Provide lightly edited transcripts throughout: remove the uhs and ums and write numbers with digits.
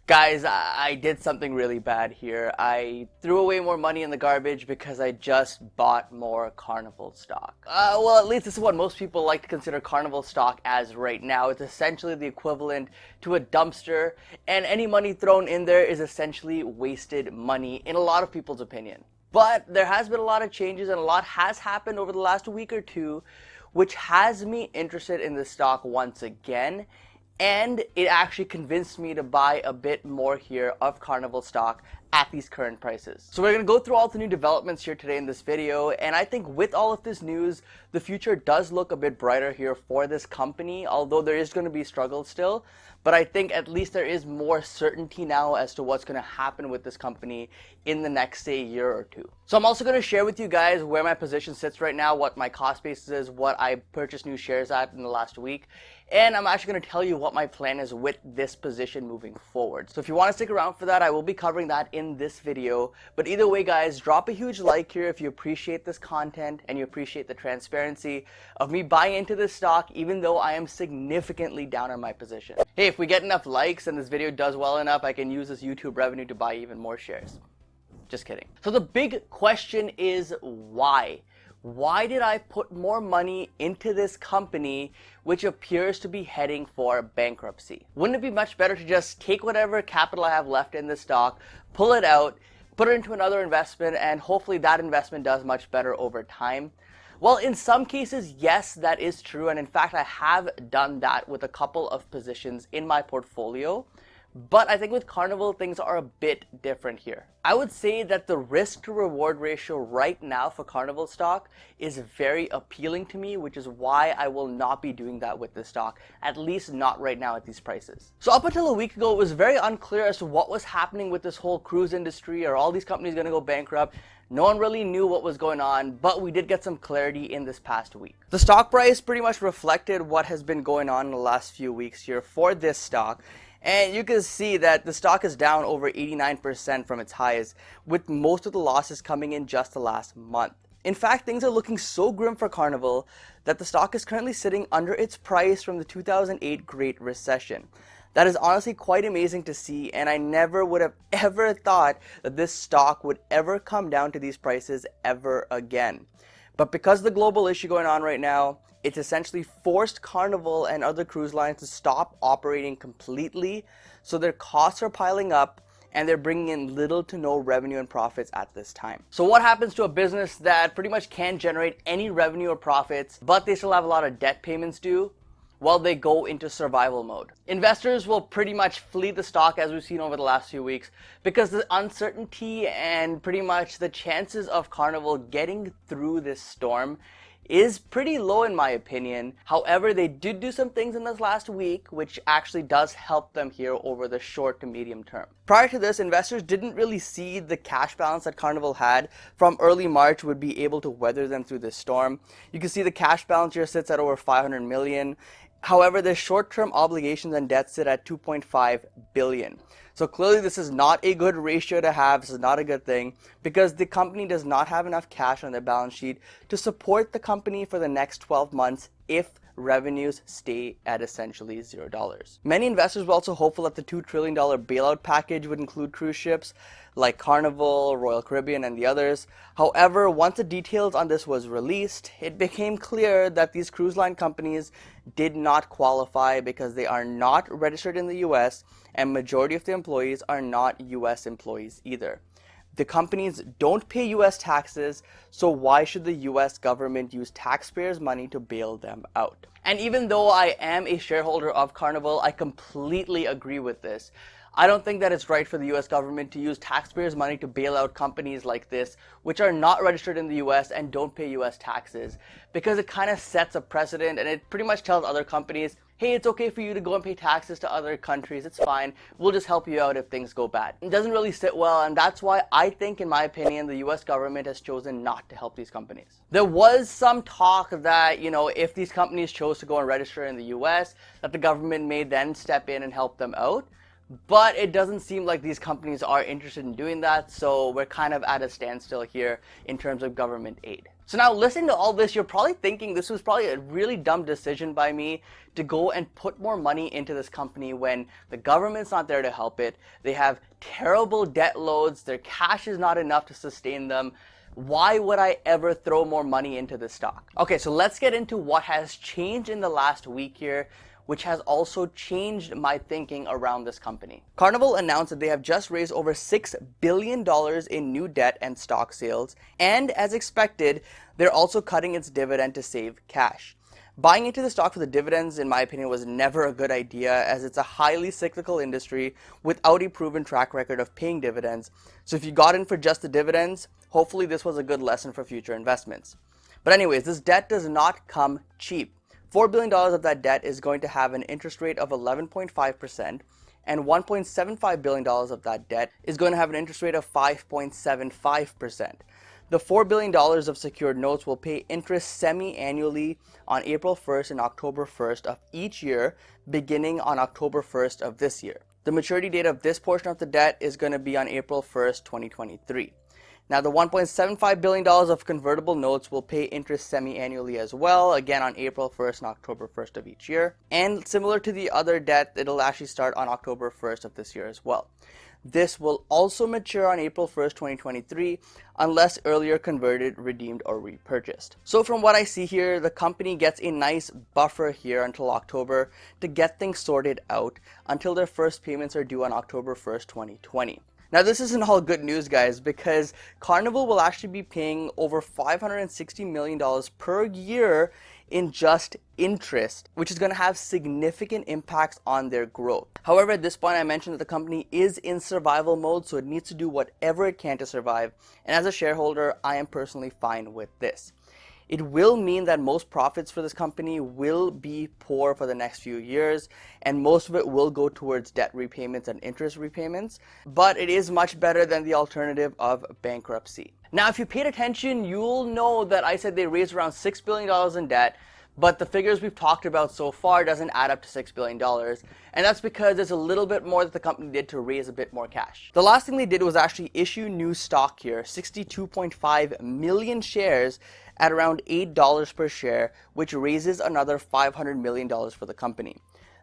Guys, I did something really bad here. I threw away more money in the garbage because I just bought more Carnival stock. Well, at least this is what most people like to consider Carnival stock as right now. It's essentially the equivalent to a dumpster, and any money thrown in there is essentially wasted money in a lot of people's opinion. But there has been a lot of changes and a lot has happened over the last week or two, which has me interested in this stock once again. And it actually convinced me to buy a bit more here of Carnival stock at these current prices. So we're going to go through all the new developments here today in this video, and I think with all of this news, the future does look a bit brighter here for this company, although there is going to be struggles still. But I think at least there is more certainty now as to what's going to happen with this company in the next, say, year or two. So I'm also going to share with you guys where my position sits right now, what my cost basis is, what I purchased new shares at in the last week, and I'm actually going to tell you what my plan is with this position moving forward. So if you want to stick around for that, I will be covering that in this video. But either way, guys, drop a huge like here if you appreciate this content and you appreciate the transparency of me buying into this stock, even though I am significantly down on my position. Hey, if we get enough likes and this video does well enough, I can use this YouTube revenue to buy even more shares. Just kidding. So the big question is why? Why did I put more money into this company which appears to be heading for bankruptcy? Wouldn't it be much better to just take whatever capital I have left in this stock, pull it out, put it into another investment, and hopefully that investment does much better over time? Well, in some cases, yes, that is true. And in fact, I have done that with a couple of positions in my portfolio. But I think with Carnival, things are a bit different here. I would say that the risk to reward ratio right now for Carnival stock is very appealing to me, which is why I will not be doing that with this stock, at least not right now at these prices. So up until a week ago, it was very unclear as to what was happening with this whole cruise industry. Are all these companies going to go bankrupt? No one really knew what was going on, but we did get some clarity in this past week. The stock price pretty much reflected what has been going on in the last few weeks here for this stock. And you can see that the stock is down over 89% from its highs, with most of the losses coming in just the last month. In fact, things are looking so grim for Carnival that the stock is currently sitting under its price from the 2008 Great Recession. That is honestly quite amazing to see, and I never would have ever thought that this stock would ever come down to these prices ever again. But because of the global issue going on right now, it's essentially forced Carnival and other cruise lines to stop operating completely, so their costs are piling up and they're bringing in little to no revenue and profits at this time. So what happens to a business that pretty much can't generate any revenue or profits, but they still have a lot of debt payments due? Well, they go into survival mode. Investors will pretty much flee the stock, as we've seen over the last few weeks, because the uncertainty and pretty much the chances of Carnival getting through this storm is pretty low in my opinion. However, they did do some things in this last week which actually does help them here over the short to medium term. Prior to this, investors didn't really see the cash balance that Carnival had from early March would be able to weather them through this storm. You can see the cash balance here sits at over 500 million. However, the short-term obligations and debts sit at 2.5 billion. So clearly this is not a good ratio to have. This is not a good thing because the company does not have enough cash on their balance sheet to support the company for the next 12 months if revenues stay at essentially $0. Many investors were also hopeful that the $2 trillion bailout package would include cruise ships like Carnival, Royal Caribbean, and the others. However, once the details on this was released, it became clear that these cruise line companies did not qualify because they are not registered in the US and majority of the employees are not US employees either. The companies don't pay US taxes, so why should the US government use taxpayers' money to bail them out? And even though I am a shareholder of Carnival, I completely agree with this. I don't think that it's right for the US government to use taxpayers' money to bail out companies like this, which are not registered in the US and don't pay US taxes, because it kind of sets a precedent and it pretty much tells other companies, hey, it's okay for you to go and pay taxes to other countries, it's fine, we'll just help you out if things go bad. It doesn't really sit well, and that's why I think, in my opinion, the US government has chosen not to help these companies. There was some talk that, if these companies chose to go and register in the US, that the government may then step in and help them out. But it doesn't seem like these companies are interested in doing that, so we're kind of at a standstill here in terms of government aid. So now listening to all this, you're probably thinking this was probably a really dumb decision by me to go and put more money into this company when the government's not there to help it. They have terrible debt loads. Their cash is not enough to sustain them. Why would I ever throw more money into this stock? Okay, so let's get into what has changed in the last week here, which has also changed my thinking around this company. Carnival announced that they have just raised over $6 billion in new debt and stock sales, and as expected, they're also cutting its dividend to save cash. Buying into the stock for the dividends, in my opinion, was never a good idea, as it's a highly cyclical industry without a proven track record of paying dividends. So if you got in for just the dividends, hopefully this was a good lesson for future investments. But anyways, this debt does not come cheap. $4 billion of that debt is going to have an interest rate of 11.5%, and $1.75 billion of that debt is going to have an interest rate of 5.75%. The $4 billion of secured notes will pay interest semi-annually on April 1st and October 1st of each year, beginning on October 1st of this year. The maturity date of this portion of the debt is going to be on April 1st, 2023. Now, the $1.75 billion of convertible notes will pay interest semi-annually as well, again on April 1st and October 1st of each year. And similar to the other debt, it'll actually start on October 1st of this year as well. This will also mature on April 1st, 2023, unless earlier converted, redeemed, or repurchased. So from what I see here, the company gets a nice buffer here until October to get things sorted out until their first payments are due on October 1st, 2020. Now, this isn't all good news, guys, because Carnival will actually be paying over $560 million per year in just interest, which is going to have significant impacts on their growth. However, at this point, I mentioned that the company is in survival mode, so it needs to do whatever it can to survive. And as a shareholder, I am personally fine with this. It will mean that most profits for this company will be poor for the next few years, and most of it will go towards debt repayments and interest repayments, but it is much better than the alternative of bankruptcy. Now, if you paid attention, you'll know that I said they raised around $6 billion in debt, but the figures we've talked about so far doesn't add up to $6 billion, and that's because there's a little bit more that the company did to raise a bit more cash. The last thing they did was actually issue new stock here, 62.5 million shares at around $8 per share, which raises another $500 million for the company.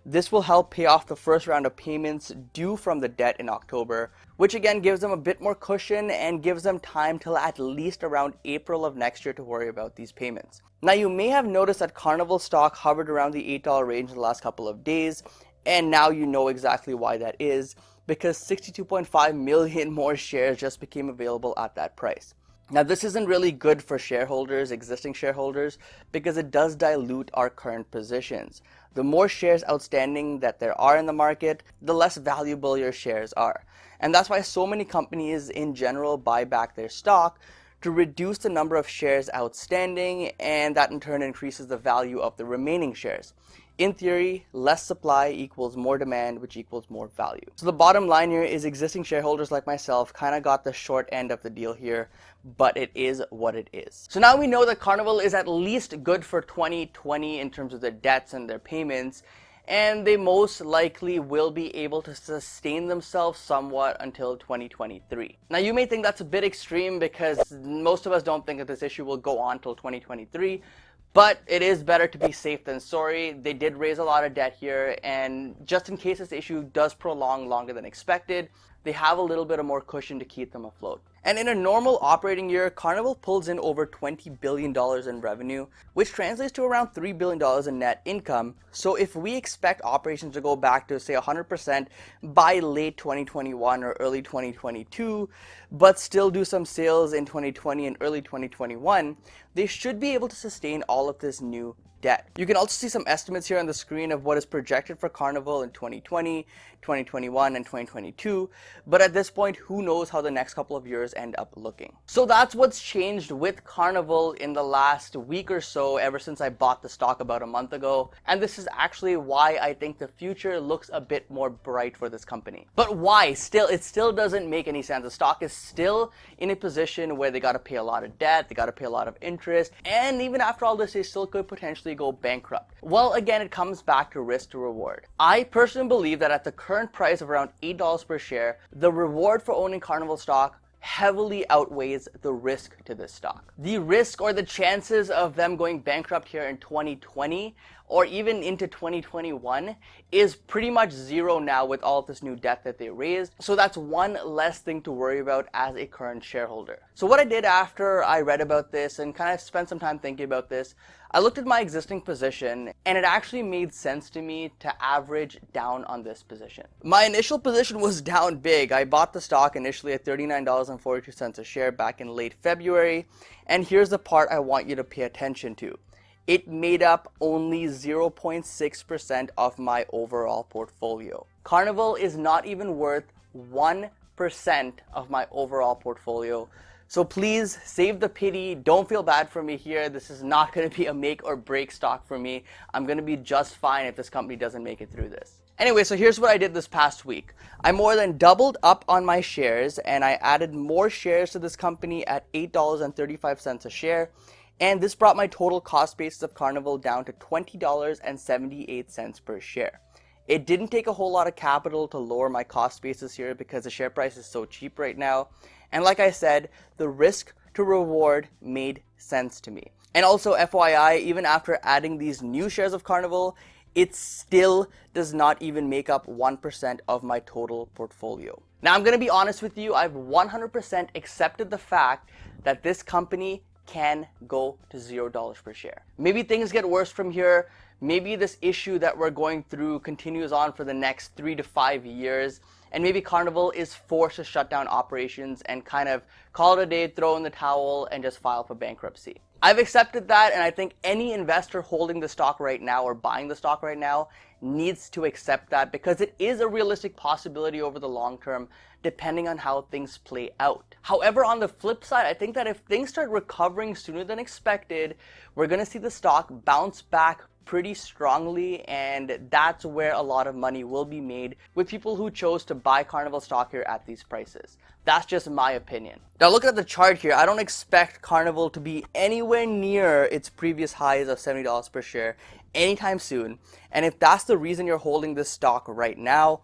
This will help pay off the first round of payments due from the debt in October, which again gives them a bit more cushion and gives them time till at least around April of next year to worry about these payments. Now, you may have noticed that Carnival stock hovered around the $8 range in the last couple of days, and now you know exactly why that is, because 62.5 million more shares just became available at that price. Now, this isn't really good for shareholders, existing shareholders, because it does dilute our current positions. The more shares outstanding that there are in the market, the less valuable your shares are. And that's why so many companies in general buy back their stock to reduce the number of shares outstanding, and that in turn increases the value of the remaining shares. In theory, less supply equals more demand, which equals more value. So the bottom line here is existing shareholders like myself kind of got the short end of the deal here, but it is what it is. So now we know that Carnival is at least good for 2020 in terms of their debts and their payments, and they most likely will be able to sustain themselves somewhat until 2023. Now, you may think that's a bit extreme because most of us don't think that this issue will go on till 2023, but it is better to be safe than sorry. They did raise a lot of debt here, and just in case this issue does prolong longer than expected, they have a little bit of more cushion to keep them afloat. And in a normal operating year, Carnival pulls in over $20 billion in revenue, which translates to around $3 billion in net income. So if we expect operations to go back to, say, 100% by late 2021 or early 2022, but still do some sales in 2020 and early 2021, they should be able to sustain all of this new debt. You can also see some estimates here on the screen of what is projected for Carnival in 2020, 2021, and 2022, but at this point, who knows how the next couple of years end up looking. So that's what's changed with Carnival in the last week or so, ever since I bought the stock about a month ago, and this is actually why I think the future looks a bit more bright for this company. But why? It still doesn't make any sense. The stock is still in a position where they got to pay a lot of debt, they got to pay a lot of interest, and even after all this, they still could potentially go bankrupt. Well, again, it comes back to risk to reward. I personally believe that at the current price of around $8 per share, the reward for owning Carnival stock heavily outweighs the risk to this stock. The risk or the chances of them going bankrupt here in 2020 or even into 2021 is pretty much zero now with all of this new debt that they raised. So that's one less thing to worry about as a current shareholder. So what I did after I read about this and kind of spent some time thinking about this, I looked at my existing position and it actually made sense to me to average down on this position. My initial position was down big. I bought the stock initially at $39.42 a share back in late February. And here's the part I want you to pay attention to. It made up only 0.6% of my overall portfolio. Carnival is not even worth 1% of my overall portfolio. So please save the pity. Don't feel bad for me here. This is not going to be a make or break stock for me. I'm going to be just fine if this company doesn't make it through this. Anyway, so here's what I did this past week. I more than doubled up on my shares and I added more shares to this company at $8.35 a share. And this brought my total cost basis of Carnival down to $20.78 per share. It didn't take a whole lot of capital to lower my cost basis here because the share price is so cheap right now. And like I said, the risk to reward made sense to me. And also FYI, even after adding these new shares of Carnival, it still does not even make up 1% of my total portfolio. Now I'm going to be honest with you, I've 100% accepted the fact that this company can go to $0 per share. Maybe things get worse from here. Maybe this issue that we're going through continues on for the next 3 to 5 years. And maybe Carnival is forced to shut down operations and kind of call it a day, throw in the towel, and just file for bankruptcy. I've accepted that, and I think any investor holding the stock right now or buying the stock right now needs to accept that because it is a realistic possibility over the long term, depending on how things play out. However, on the flip side, I think that if things start recovering sooner than expected, we're going to see the stock bounce back pretty strongly, and that's where a lot of money will be made with people who chose to buy Carnival stock here at these prices. That's just my opinion. Now looking at the chart here, I don't expect Carnival to be anywhere near its previous highs of $70 per share anytime soon. And if that's the reason you're holding this stock right now,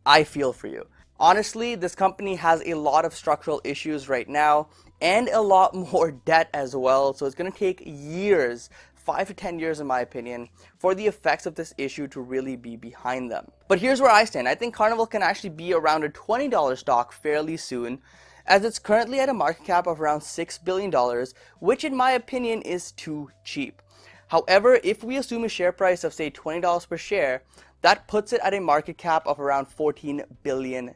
I feel for you. Honestly, this company has a lot of structural issues right now and a lot more debt as well. So it's going to take years, 5 to 10 years in my opinion, for the effects of this issue to really be behind them. But here's where I stand. I think Carnival can actually be around a $20 stock fairly soon, as it's currently at a market cap of around $6 billion, which in my opinion is too cheap. However, if we assume a share price of say $20 per share, that puts it at a market cap of around $14 billion.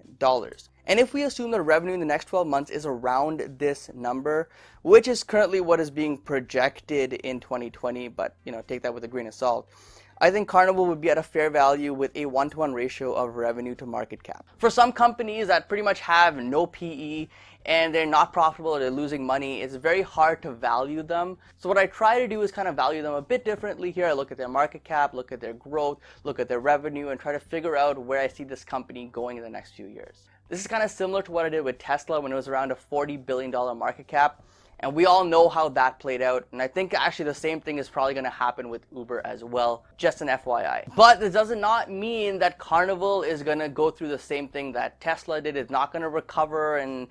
And if we assume the revenue in the next 12 months is around this number, which is currently what is being projected in 2020, but take that with a grain of salt, I think Carnival would be at a fair value with a 1-to-1 ratio of revenue to market cap. For some companies that pretty much have no PE and they're not profitable or they're losing money, it's very hard to value them. So what I try to do is kind of value them a bit differently here. I look at their market cap, look at their growth, look at their revenue, and try to figure out where I see this company going in the next few years. This is kind of similar to what I did with Tesla when it was around a $40 billion market cap. And we all know how that played out. And I think actually the same thing is probably going to happen with Uber as well. Just an FYI. But this does not mean that Carnival is going to go through the same thing that Tesla did. It's not going to recover and,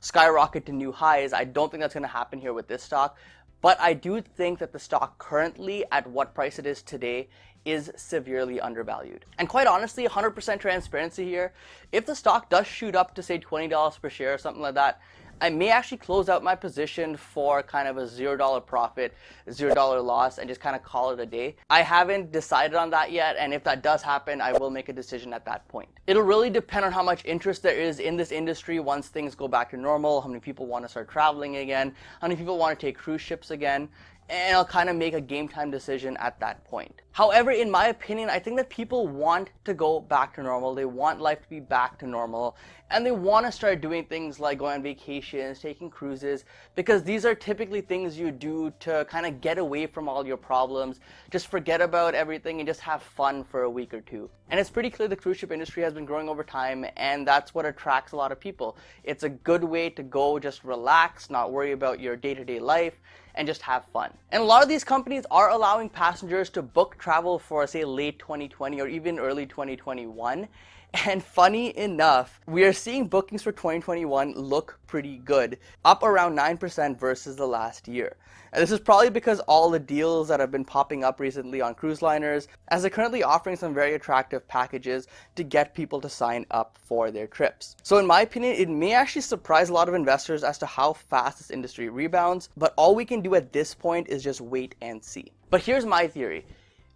skyrocket to new highs. I don't think that's going to happen here with this stock. But I do think that the stock currently at what price it is today is severely undervalued. And quite honestly, 100% transparency here. If the stock does shoot up to say $20 per share or something like that, I may actually close out my position for kind of a $0 profit, $0 loss, and just kind of call it a day. I haven't decided on that yet, and if that does happen, I will make a decision at that point. It'll really depend on how much interest there is in this industry once things go back to normal, how many people want to start traveling again, how many people want to take cruise ships again, and I'll kind of make a game time decision at that point. However, in my opinion, I think that people want to go back to normal. They want life to be back to normal, and they want to start doing things like going on vacations, taking cruises, because these are typically things you do to kind of get away from all your problems, just forget about everything and just have fun for a week or two. And it's pretty clear the cruise ship industry has been growing over time, and that's what attracts a lot of people. It's a good way to go just relax, not worry about your day-to-day life, and just have fun. And a lot of these companies are allowing passengers to book travel for say late 2020 or even early 2021. And funny enough, we are seeing bookings for 2021 look pretty good, up around 9% versus the last year. And this is probably because all the deals that have been popping up recently on cruise liners, as they're currently offering some very attractive packages to get people to sign up for their trips. So in my opinion, it may actually surprise a lot of investors as to how fast this industry rebounds, but all we can do at this point is just wait and see. But here's my theory.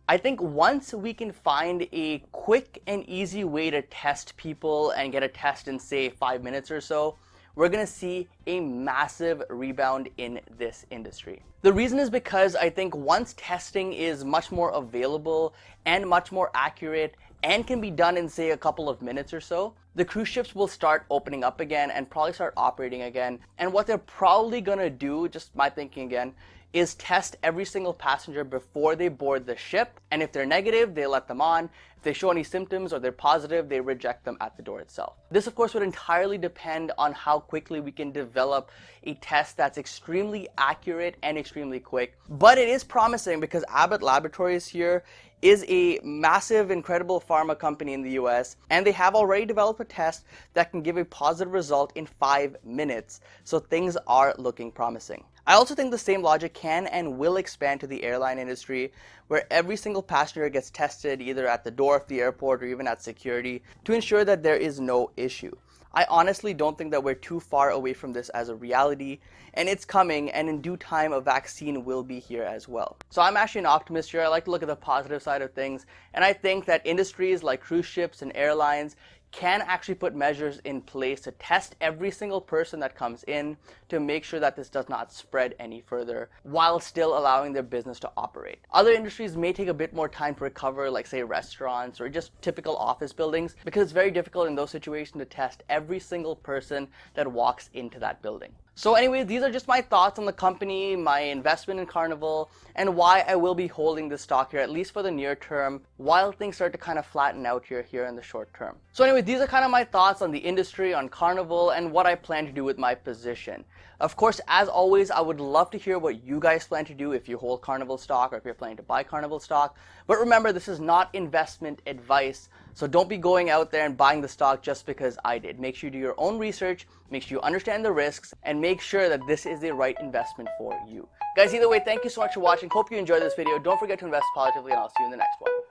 I think once we can find a quick and easy way to test people and get a test in, say, 5 minutes or so, we're going to see a massive rebound in this industry. The reason is because I think once testing is much more available and much more accurate and can be done in, say, a couple of minutes or so, the cruise ships will start opening up again and probably start operating again. And what they're probably going to do, just my thinking again, is test every single passenger before they board the ship. And if they're negative, they let them on. If they show any symptoms or they're positive, they reject them at the door itself. This, of course, would entirely depend on how quickly we can develop a test that's extremely accurate and extremely quick. But it is promising because Abbott Laboratories here is a massive, incredible pharma company in the US, and they have already developed a test that can give a positive result in 5 minutes. So things are looking promising. I also think the same logic can and will expand to the airline industry, where every single passenger gets tested either at the door of the airport or even at security to ensure that there is no issue. I honestly don't think that we're too far away from this as a reality, and it's coming, and in due time a vaccine will be here as well. So I'm actually an optimist here. I like to look at the positive side of things, and I think that industries like cruise ships and airlines can actually put measures in place to test every single person that comes in to make sure that this does not spread any further while still allowing their business to operate. Other industries may take a bit more time to recover, like say restaurants or just typical office buildings, because it's very difficult in those situations to test every single person that walks into that building. So anyway, these are just my thoughts on the company, my investment in Carnival, and why I will be holding this stock here, at least for the near term, while things start to kind of flatten out here in the short term. So anyway, these are kind of my thoughts on the industry, on Carnival, and what I plan to do with my position. Of course, as always, I would love to hear what you guys plan to do if you hold Carnival stock or if you're planning to buy Carnival stock. But remember, this is not investment advice, so don't be going out there and buying the stock just because I did. Make sure you do your own research, make sure you understand the risks, and make sure that this is the right investment for you. Guys, either way, thank you so much for watching. Hope you enjoyed this video. Don't forget to invest positively, and I'll see you in the next one.